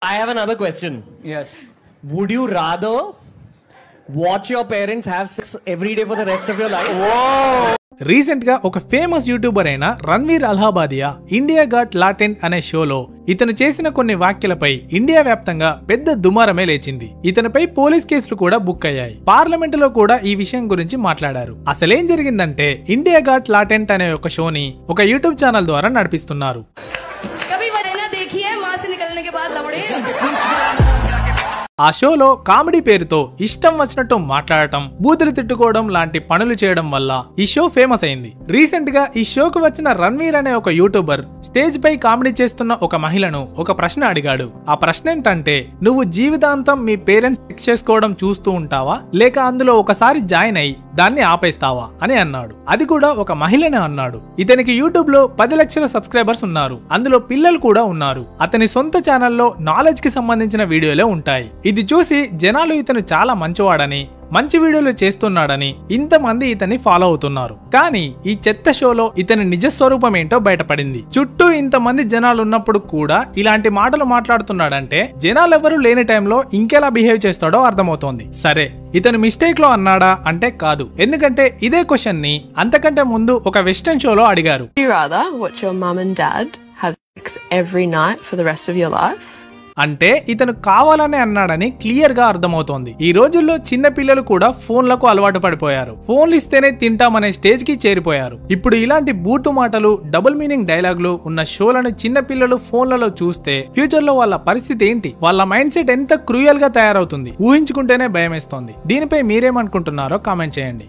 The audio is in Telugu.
I have another question. Yes. Would you rather watch your parents have sex every day for the rest of your life? Whoa! Recent గా ఒక ఫేమస్ యూట్యూబర్ అయిన రణ్వీర్ అల్హాబాదియా ఇండియా గాట్ లాటెంట్ అనే షోలో ఇతను చేసిన కొన్ని వ్యాఖ్యలపై ఇండియా వ్యాప్తంగా పెద్ద దుమారమే లేచింది. ఇతనిపై పోలీస్ కేసులు కూడా బుక్ అయ్యాయి. పార్లమెంట్ లో కూడా ఈ విషయం గురించి మాట్లాడారు. అసలేం జరిగిందంటే ఇండియా గాట్ లాటెంట్ అనే ఒక షోని ఒక యూట్యూబ్ ఛానల్ ద్వారా నడిపిస్తున్నారు. ఆ షోలో కామెడీ పేరుతో ఇష్టం వచ్చినట్టు మాట్లాడటం, బూతులు తిట్టుకోవడం లాంటి పనులు చేయడం వల్ల ఈ షో ఫేమస్ అయింది. రీసెంట్ గా ఈ షోకు వచ్చిన రణ్వీర్ అనే ఒక యూట్యూబర్ స్టేజ్ పై కామెడీ చేస్తున్న ఒక మహిళను ఒక ప్రశ్న అడిగాడు. ఆ ప్రశ్న ఏంటంటే, నువ్వు జీవితాంతం మీ పేరెంట్స్ సెక్స్ చేసుకోవడం చూస్తూ ఉంటావా, లేక అందులో ఒకసారి జాయిన్ అయి దాన్ని ఆపేస్తావా అని అన్నాడు. అది కూడా ఒక మహిళనే అన్నాడు. ఇతనికి యూట్యూబ్ లో 10 లక్షల సబ్స్క్రైబర్స్ ఉన్నారు. అందులో పిల్లలు కూడా ఉన్నారు. అతని సొంత ఛానల్లో నాలెడ్జ్ కి సంబంధించిన వీడియోలే ఉంటాయి. ఇది చూసి జనాలు ఇతను చాలా మంచివాడని, మంచి వీడియోలు చేస్తున్నాడని ఇంతమంది ఇతన్ని ఫాలో అవుతున్నారు. కానీ ఈ చెత్త షోలో ఇతని నిజ స్వరూపం ఏంటో బయటపడింది. చుట్టూ ఇంతమంది జనాలు ఉన్నప్పుడు కూడా ఇలాంటి మాటలు మాట్లాడుతున్నాడంటే జనాలెవరూ లేని టైంలో ఇంకెలా బిహేవ్ చేస్తాడో అర్థమవుతోంది. సరే, ఇతను మిస్టేక్ లో అన్నాడా అంటే కాదు. ఎందుకంటే ఇదే క్వశ్చన్ ని అంతకంటే ముందు ఒక వెస్టర్న్ షోలో అడిగారు. అంటే ఇతను కావాలనే అన్నాడని క్లియర్ గా అర్థమవుతోంది. ఈ రోజుల్లో చిన్న పిల్లలు కూడా ఫోన్లకు అలవాటు పడిపోయారు. ఫోన్లు ఇస్తేనే తింటామనే స్టేజ్ కి చేరిపోయారు. ఇప్పుడు ఇలాంటి బూతు మాటలు, డబుల్ మీనింగ్ డైలాగులు ఉన్న షోలను చిన్న పిల్లలు ఫోన్లలో చూస్తే ఫ్యూచర్ లో వాళ్ళ పరిస్థితి ఏంటి, వాళ్ళ మైండ్ సెట్ ఎంత క్రూయల్ గా తయారవుతుంది ఊహించుకుంటేనే భయమేస్తోంది. దీనిపై మీరేమనుకుంటున్నారో కామెంట్ చేయండి.